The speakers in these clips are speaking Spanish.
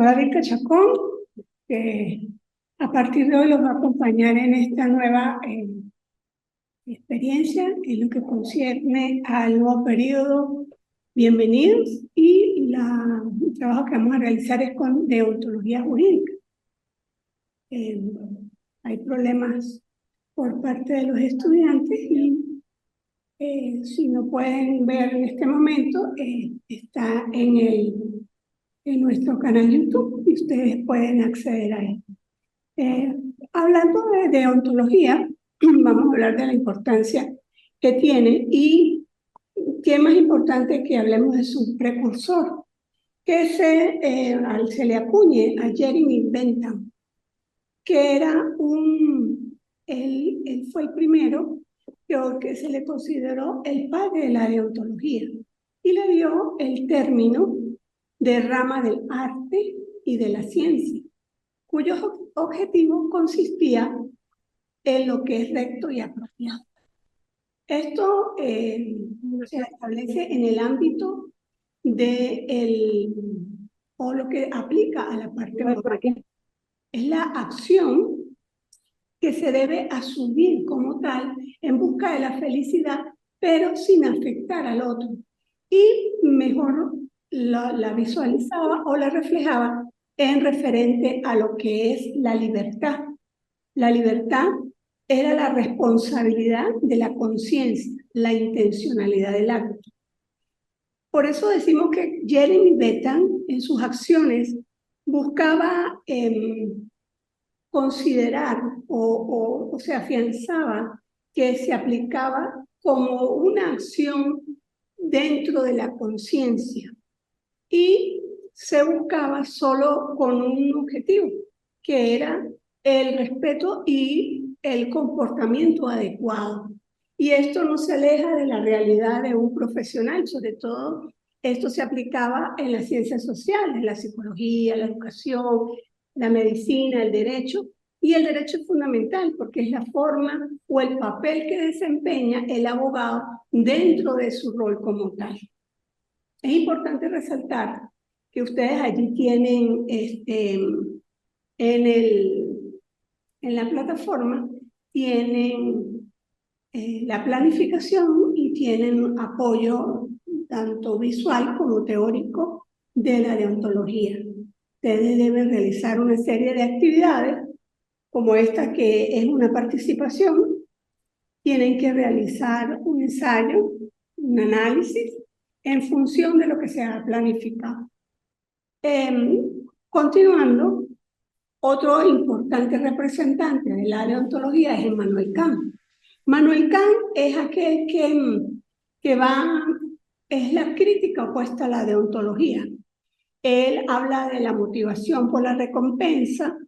doctora Vilca Chacón, que a partir de hoy los va a acompañar en esta nueva experiencia en lo que concierne al nuevo periodo. Bienvenidos, y el trabajo que vamos a realizar es con deontología jurídica. Hay problemas por parte de los estudiantes y si no pueden ver en este momento, está en nuestro canal YouTube y ustedes pueden acceder a él. Hablando de deontología, vamos a hablar de la importancia que tiene y qué más importante que hablemos de su precursor, que se le acuñe a Jeremy Bentham, que era él fue el primero que se le consideró el padre de la deontología y le dio el término de rama del arte y de la ciencia, cuyo objetivo consistía en lo que es recto y apropiado. Esto se establece en el ámbito o lo que aplica a la parte moral. Es la acción que se debe asumir como tal en busca de la felicidad, pero sin afectar al otro. Y mejor la visualizaba o la reflejaba en referente a lo que es la libertad. La libertad era la responsabilidad de la conciencia, la intencionalidad del acto. Por eso decimos que Jeremy Bentham en sus acciones buscaba considerar o se afianzaba que se aplicaba como una acción dentro de la conciencia y se buscaba solo con un objetivo, que era el respeto y el comportamiento adecuado. Y esto no se aleja de la realidad de un profesional, sobre todo esto se aplicaba en las ciencias sociales, la psicología, la educación, la medicina, el derecho. Y el derecho es fundamental porque es la forma o el papel que desempeña el abogado dentro de su rol como tal. Es importante resaltar que ustedes allí tienen en la plataforma, tienen la planificación y tienen apoyo tanto visual como teórico de la deontología. Ustedes deben realizar una serie de actividades como esta, que es una participación. Tienen que realizar un ensayo, un análisis en función de lo que se ha planificado. Continuando, otro importante representante de la deontología es Immanuel Kant. Immanuel Kant es aquel es la crítica opuesta a la deontología. Él habla de la motivación por la recompensa,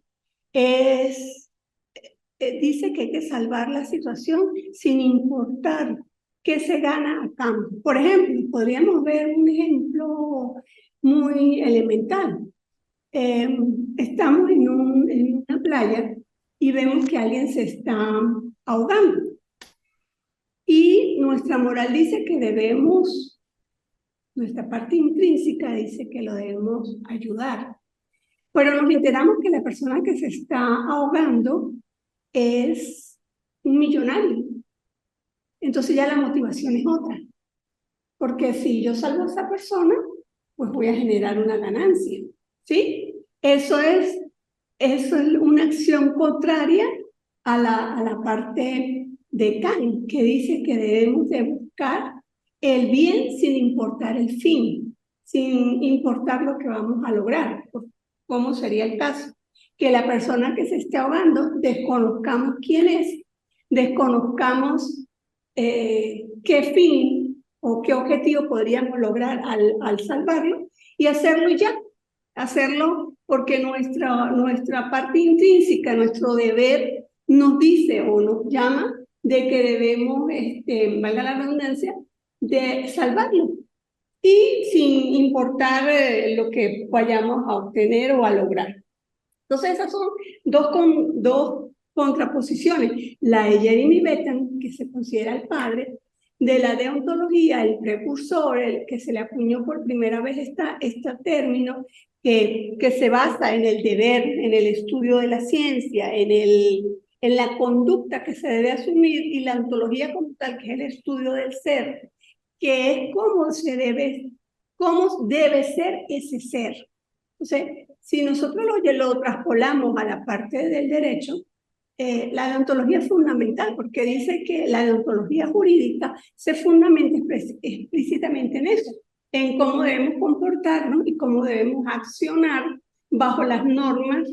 dice que hay que salvar la situación sin importar qué se gana a cambio. Por ejemplo, podríamos ver un ejemplo muy elemental. Estamos en una playa y vemos que alguien se está ahogando. Y nuestra moral dice que nuestra parte intrínseca dice que lo debemos ayudar. Pero nos enteramos que la persona que se está ahogando es un millonario. Entonces ya la motivación es otra. Porque si yo salvo a esa persona, pues voy a generar una ganancia. ¿Sí? Eso es una acción contraria a la parte de Kant, que dice que debemos de buscar el bien sin importar el fin, sin importar lo que vamos a lograr. ¿Cómo sería el caso? Que la persona que se esté ahogando, desconozcamos quién es, desconozcamos qué fin o qué objetivo podríamos lograr al salvarlo, y hacerlo ya, hacerlo porque nuestra parte intrínseca, nuestro deber nos dice o nos llama de que debemos, valga la redundancia, de salvarlo. Y sin importar lo que vayamos a obtener o a lograr. Entonces esas son dos contraposiciones. La de Jeremy Bentham, que se considera el padre, de la deontología, el precursor, el que se le acuñó por primera vez este término, que se basa en el deber, en el estudio de la ciencia, en la conducta que se debe asumir, y la ontología como tal, que es el estudio del ser, que es cómo debe ser ese ser. Entonces, si nosotros lo traspolamos a la parte del derecho, la deontología es fundamental porque dice que la deontología jurídica se fundamenta explícitamente en eso, en cómo debemos comportarnos y cómo debemos accionar bajo las normas.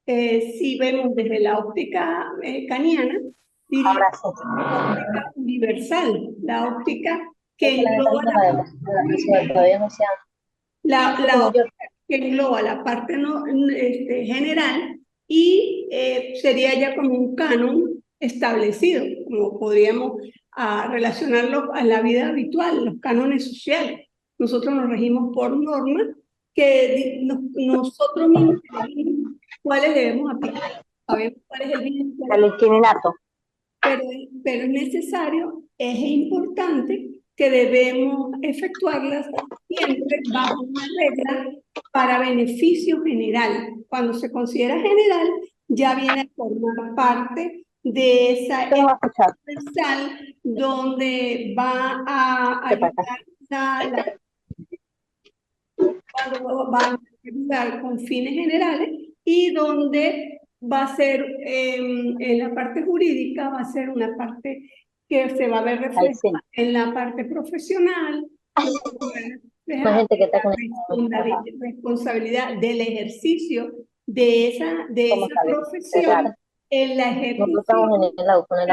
Si vemos desde la óptica kaniana, diría la óptica universal, la óptica que engloba la óptica que engloba la parte general, y sería ya como un canon establecido, como podríamos relacionarlo a la vida habitual, los cánones sociales. Nosotros nos regimos por normas que nosotros mismos decidimos cuáles debemos aplicar. Sabemos cuál es el bien, pero es necesario, es importante que debemos efectuarlas siempre bajo una regla para beneficio general. Cuando se considera general, ya viene a formar parte de esa universal donde va a ayudar cuando va a ayudar con fines generales, y donde va a ser, en la parte jurídica, va a ser una parte que se va a ver reflejada en la parte profesional, la responsabilidad del ejercicio de esa profesión en la ejecución, en la parte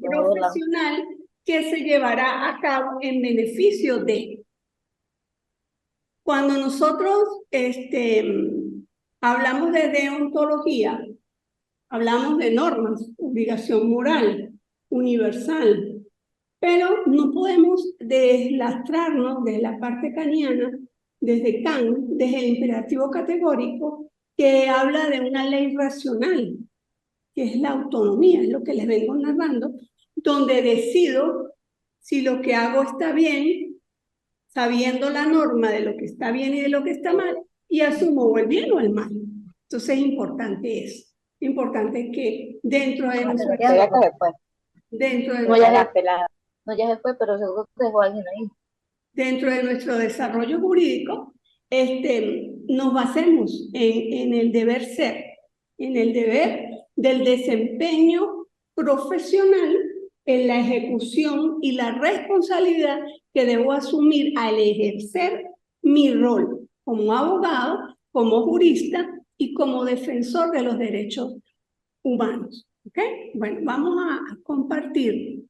profesional que se llevará a cabo en beneficio de. Cuando nosotros hablamos de deontología, hablamos de normas, obligación moral, universal, pero no podemos deslastrarnos de la parte kaniana, desde Kant, desde el imperativo categórico, que habla de una ley racional, que es la autonomía, es lo que les vengo narrando, donde decido si lo que hago está bien, sabiendo la norma de lo que está bien y de lo que está mal, y asumo el bien o el mal. Entonces es importante eso. Importante que dentro de nuestro desarrollo jurídico, nos basemos en el deber ser, en el deber del desempeño profesional, en la ejecución y la responsabilidad que debo asumir al ejercer mi rol como abogado, como jurista y como defensor de los derechos humanos. ¿Ok? Bueno, vamos a compartir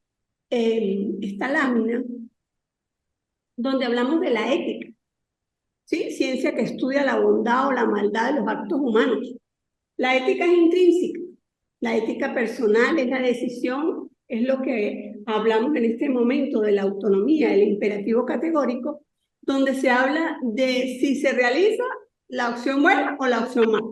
esta lámina donde hablamos de la ética, ¿sí? Ciencia que estudia la bondad o la maldad de los actos humanos. La ética es intrínseca. La ética personal es la decisión, es lo que hablamos en este momento de la autonomía, el imperativo categórico, donde se habla de si se realiza la opción buena o la opción mala.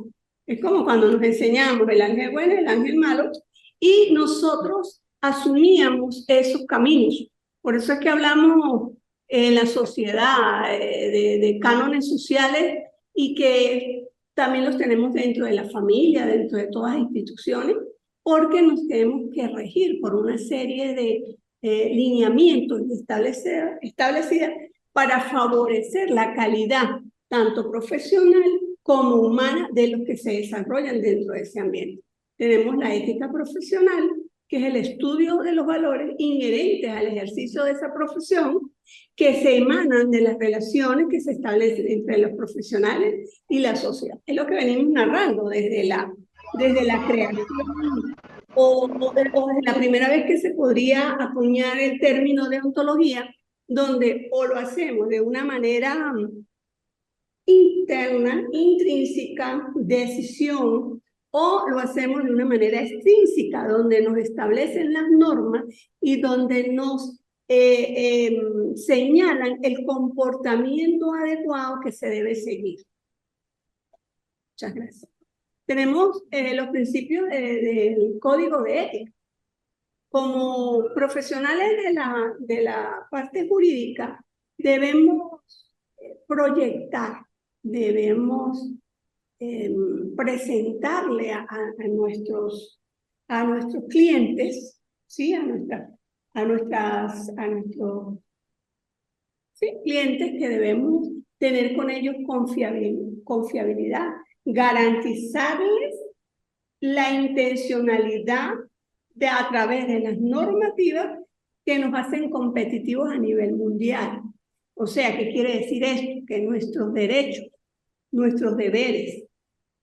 Es como cuando nos enseñamos el ángel bueno y el ángel malo, y nosotros asumíamos esos caminos. Por eso es que hablamos en la sociedad de cánones sociales, y que también los tenemos dentro de la familia, dentro de todas las instituciones, porque nos tenemos que regir por una serie de lineamientos establecidas para favorecer la calidad tanto profesional como humana de los que se desarrollan dentro de ese ambiente. Tenemos la ética profesional, que es el estudio de los valores inherentes al ejercicio de esa profesión, que se emanan de las relaciones que se establecen entre los profesionales y la sociedad. Es lo que venimos narrando desde la creación o desde la primera vez que se podría acuñar el término de ontología, donde o lo hacemos de una manera interna, intrínseca, decisión, o lo hacemos de una manera extrínseca, donde nos establecen las normas y donde nos señalan el comportamiento adecuado que se debe seguir. Muchas gracias. Tenemos los principios del código de ética. como profesionales de la parte jurídica, debemos proyectar, debemos presentarle a nuestros clientes, ¿sí? a nuestros ¿sí? clientes, que debemos tener con ellos confiabilidad, garantizarles la intencionalidad a través de las normativas que nos hacen competitivos a nivel mundial. O sea, ¿qué quiere decir esto? Que nuestros derechos, nuestros deberes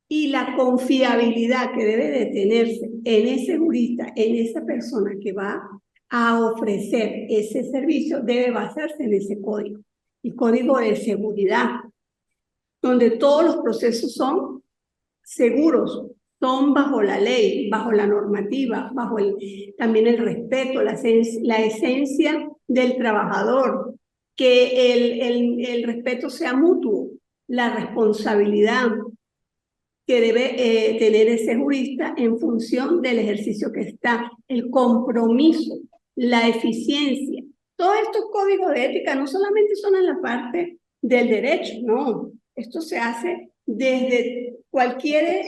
y la confiabilidad que debe de tenerse en ese jurista, en esa persona que va a ofrecer ese servicio, debe basarse en ese código, el código de seguridad, donde todos los procesos son seguros, son bajo la ley, bajo la normativa, bajo también el respeto, la esencia del trabajador, que el respeto sea mutuo, la responsabilidad que debe tener ese jurista en función del ejercicio que está, el compromiso, la eficiencia. Todos estos códigos de ética no solamente son en la parte del derecho, no, esto se hace desde cualquier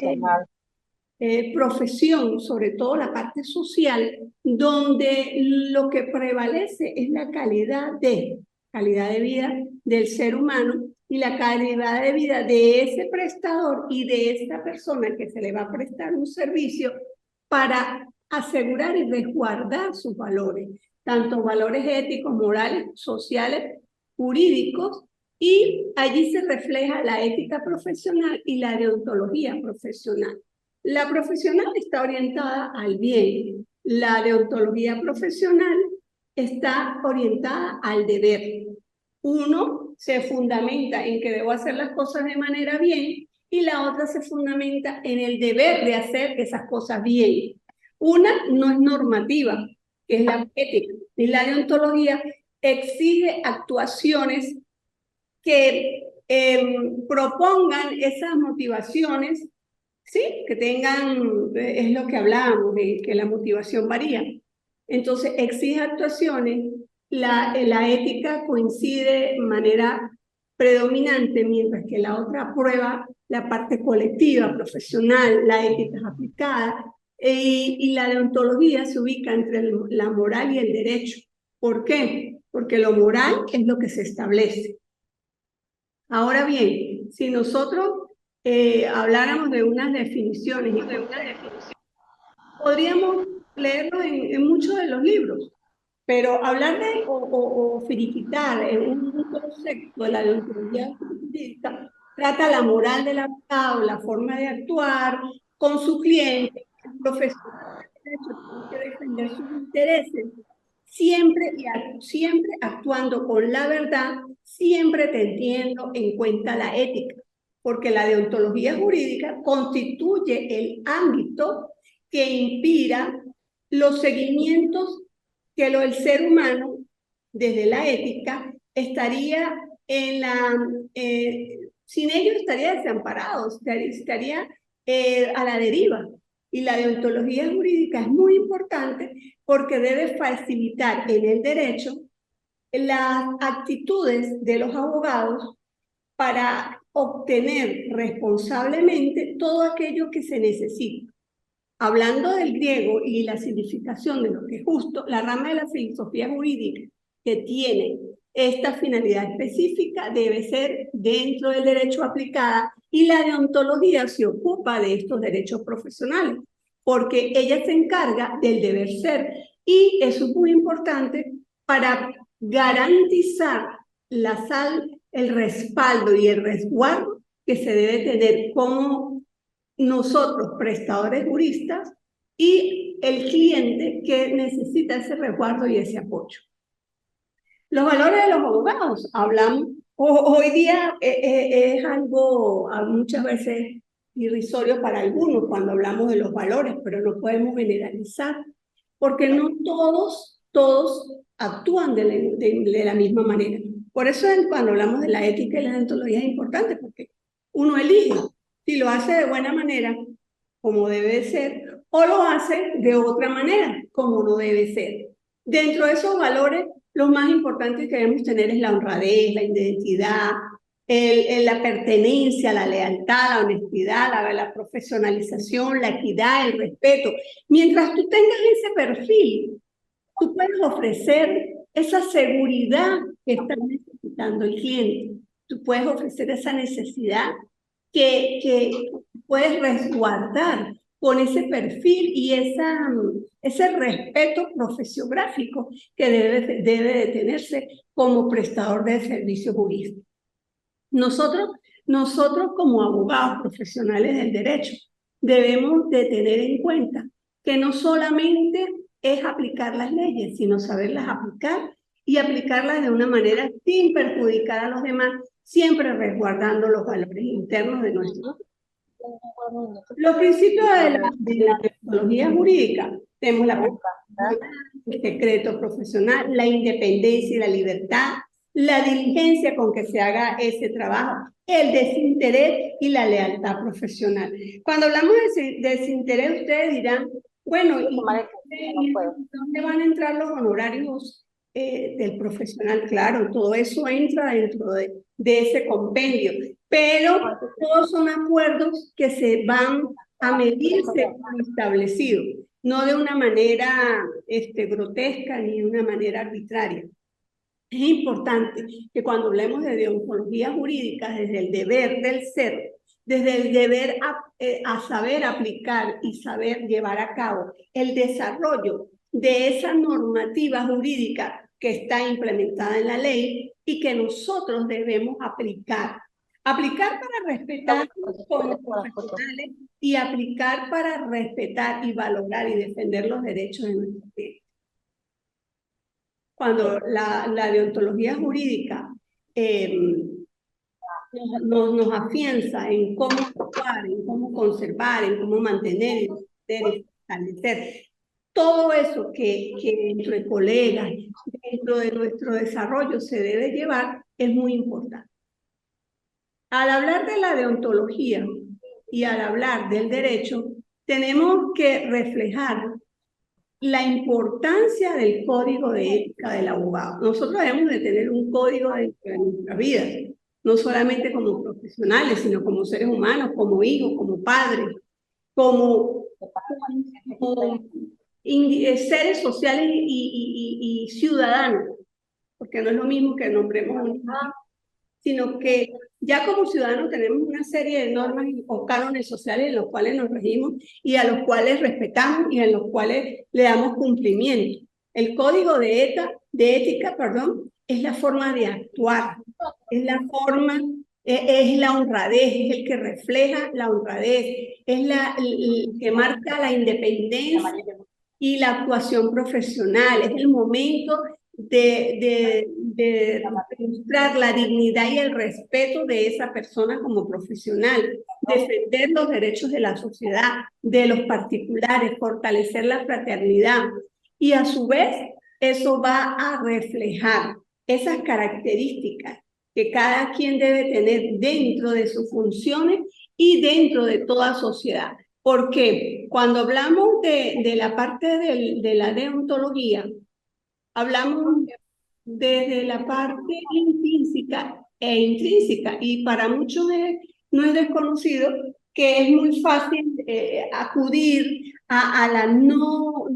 profesión, sobre todo la parte social, donde lo que prevalece es la calidad de vida del ser humano y la calidad de vida de ese prestador y de esa persona que se le va a prestar un servicio, para asegurar y resguardar sus valores, tanto valores éticos, morales, sociales, jurídicos, y allí se refleja la ética profesional y la deontología profesional. La profesional está orientada al bien, la deontología profesional está orientada al deber. Uno se fundamenta en que debo hacer las cosas de manera bien y la otra se fundamenta en el deber de hacer esas cosas bien. Una no es normativa, que es la ética, y la deontología exige actuaciones que propongan esas motivaciones, ¿sí? Que tengan, es lo que hablábamos, de que la motivación varía. Entonces, exige actuaciones, la ética coincide de manera predominante, mientras que la otra aprueba la parte colectiva, profesional, la ética es aplicada, y la deontología se ubica entre la moral y el derecho. ¿Por qué? Porque lo moral es lo que se establece. Ahora bien, si nosotros habláramos de unas definiciones, podríamos leerlo en muchos de los libros, pero hablar de o finiquitar en un concepto de la deontología jurídica trata la moral del abogado, la forma de actuar con su cliente, el profesional de derecho tiene que defender sus intereses, siempre actuando con la verdad, siempre teniendo en cuenta la ética, porque la deontología jurídica constituye el ámbito que inspira los seguimientos que el ser humano, desde la ética, estaría sin ellos estaría desamparado, estaría a la deriva. Y la deontología jurídica es muy importante porque debe facilitar en el derecho las actitudes de los abogados para obtener responsablemente todo aquello que se necesita. Hablando del griego y la significación de lo que es justo, la rama de la filosofía jurídica que tiene esta finalidad específica debe ser dentro del derecho aplicada, y la deontología se ocupa de estos derechos profesionales, porque ella se encarga del deber ser, y eso es muy importante para garantizar el respaldo y el resguardo que se debe tener como nosotros, prestadores juristas, y el cliente que necesita ese resguardo y ese apoyo. Los valores de los abogados, hoy día es algo muchas veces irrisorio para algunos cuando hablamos de los valores, pero no podemos generalizar, porque no todos actúan de la misma manera. Por eso cuando hablamos de la ética y la deontología es importante, porque uno elige. Si lo hace de buena manera, como debe de ser, o lo hace de otra manera, como no debe ser. Dentro de esos valores, los más importantes que debemos tener es la honradez, la identidad, la pertenencia, la lealtad, la honestidad, la profesionalización, la equidad, el respeto. Mientras tú tengas ese perfil, tú puedes ofrecer esa seguridad que está necesitando el cliente. Tú puedes ofrecer esa necesidad que puedes resguardar con ese perfil y ese respeto profesiográfico que debe de tenerse como prestador de servicios jurídicos. Nosotros como abogados profesionales del derecho debemos de tener en cuenta que no solamente es aplicar las leyes, sino saberlas aplicar y aplicarlas de una manera sin perjudicar a los demás, siempre resguardando los valores internos de nuestro. Los principios de la metodología jurídica, tenemos el secreto profesional, la independencia y la libertad, la diligencia con que se haga ese trabajo, el desinterés y la lealtad profesional. Cuando hablamos de desinterés, ustedes dirán, bueno, ¿y dónde van a entrar los honorarios del profesional? Claro, todo eso entra dentro de ese compendio, pero todos son acuerdos que se van a medir según lo establecido, no de una manera grotesca ni de una manera arbitraria. Es importante que cuando hablemos de deontología jurídica, desde el deber del ser, desde el deber a saber aplicar y saber llevar a cabo el desarrollo de esa normativa jurídica que está implementada en la ley y que nosotros debemos aplicar. Aplicar para respetar como profesionales y aplicar para respetar y valorar y defender los derechos de nuestros clientes. Cuando la deontología jurídica nos afianza en cómo actuar, en cómo conservar, en cómo mantener, en establecer. Todo eso que entre colegas, dentro de nuestro desarrollo se debe llevar, es muy importante. Al hablar de la deontología y al hablar del derecho, tenemos que reflejar la importancia del código de ética del abogado. Nosotros debemos de tener un código de nuestras vidas, no solamente como profesionales, sino como seres humanos, como hijos, como padres, como seres sociales y ciudadanos, porque no es lo mismo que nombremos un, sino que ya como ciudadanos tenemos una serie de normas o cánones sociales en los cuales nos regimos y a los cuales respetamos y en los cuales le damos cumplimiento. El código de ética, es la forma de actuar, es la forma, es la honradez, es el que refleja la honradez, es el que marca la independencia y la actuación profesional, es el momento de demostrar la dignidad y el respeto de esa persona como profesional, defender los derechos de la sociedad, de los particulares, fortalecer la fraternidad. Y a su vez, eso va a reflejar esas características que cada quien debe tener dentro de sus funciones y dentro de toda sociedad. Porque cuando hablamos de la parte de la deontología, hablamos desde la parte intrínseca e intrínseca, y para muchos no es desconocido que es muy fácil acudir a la no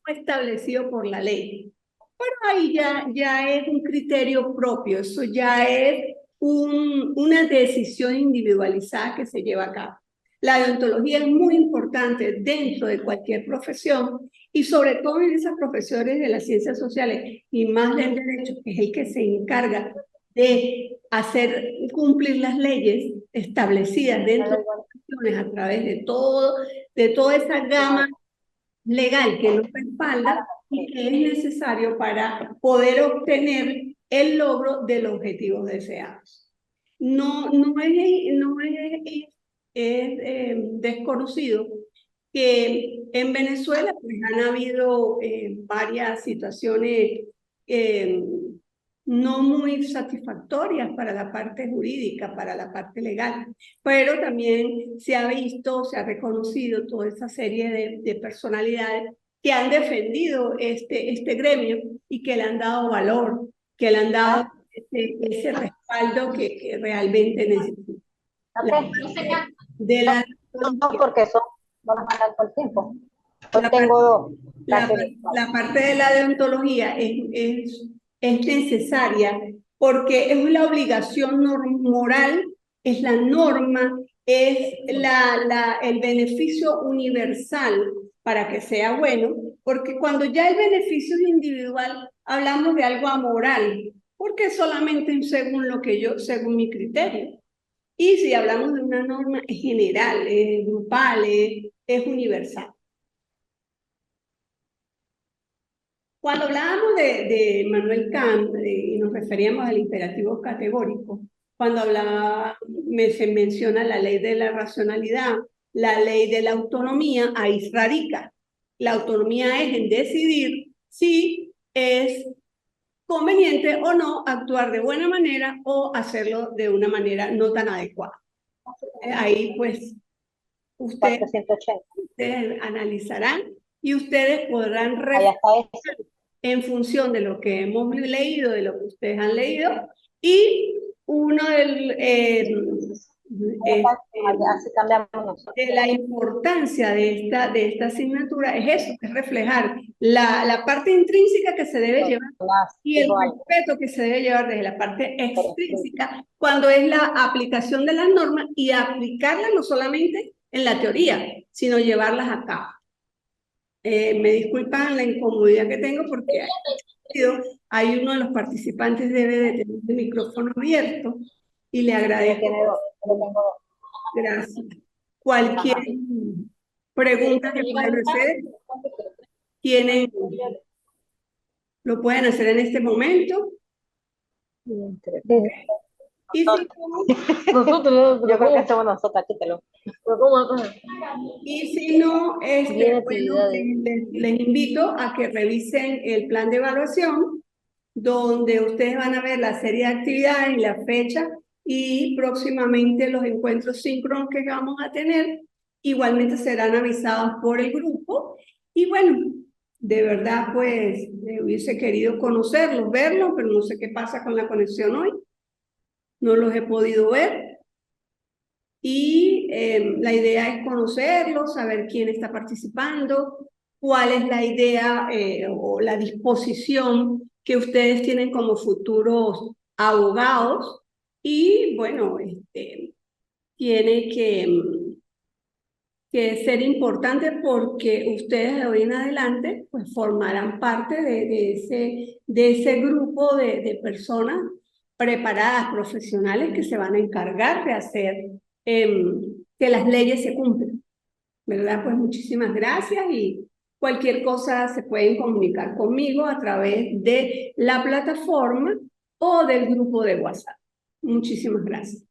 establecido por la ley. Pero ahí ya es un criterio propio, eso ya es una decisión individualizada que se lleva a cabo. La deontología es muy importante dentro de cualquier profesión y sobre todo en esas profesiones de las ciencias sociales y más del derecho, que es el que se encarga de hacer cumplir las leyes establecidas dentro de las profesiones a través de toda esa gama legal que nos respalda y que es necesario para poder obtener el logro de los objetivos deseados. No es desconocido que en Venezuela pues, han habido varias situaciones no muy satisfactorias para la parte jurídica, para la parte legal, pero también se ha visto, se ha reconocido toda esa serie de personalidades que han defendido este gremio y que le han dado valor, que le han dado ese respaldo que realmente necesita. La Ok. parte de la No, porque eso vamos a hablar todo el tiempo. Hoy la tengo parte, dos. la parte de la deontología es necesaria porque es la obligación moral, es la norma, es el beneficio universal para que sea bueno, porque cuando ya el beneficio es individual, hablamos de algo amoral, porque es solamente según lo que yo, según mi criterio. Y si hablamos de una norma, es general, es grupal, es universal. Cuando hablábamos de Manuel Kant y nos referíamos al imperativo categórico, cuando se menciona la ley de la racionalidad, la ley de la autonomía, ahí radica. La autonomía es en decidir si es conveniente o no actuar de buena manera o hacerlo de una manera no tan adecuada. Ahí pues ustedes 480. analizarán y ustedes podrán Allá está ese. en función de lo que hemos leído, de lo que ustedes han leído, y uno Así cambiamos nosotros. de la importancia de esta asignatura es eso, es reflejar la parte intrínseca que se debe llevar y el respeto que se debe llevar desde la parte extrínseca cuando es la aplicación de las normas y aplicarlas no solamente en la teoría, sino llevarlas a cabo. Me disculpan la incomodidad que tengo porque hay uno de los participantes debe de tener el micrófono abierto y le agradezco. Tiene dos. Gracias. Cualquier pregunta que puedan hacer, tienen, lo pueden hacer en este momento. Y si no, Nosotros, yo creo que somos nosotros, quítelo. y si no, bueno, les invito a que revisen el plan de evaluación, donde ustedes van a ver la serie de actividades y la fecha y próximamente los encuentros síncronos que vamos a tener. Igualmente serán avisados por el grupo. Y bueno, de verdad, pues, hubiese querido conocerlos, verlos, pero no sé qué pasa con la conexión hoy. No los he podido ver. Y la idea es conocerlos, saber quién está participando, cuál es la idea o la disposición que ustedes tienen como futuros abogados y bueno, tiene que ser importante porque ustedes de hoy en adelante pues formarán parte de ese grupo de personas preparadas, profesionales que se van a encargar de hacer que las leyes se cumplan, ¿verdad? Pues muchísimas gracias y cualquier cosa se pueden comunicar conmigo a través de la plataforma o del grupo de WhatsApp. Muchísimas gracias.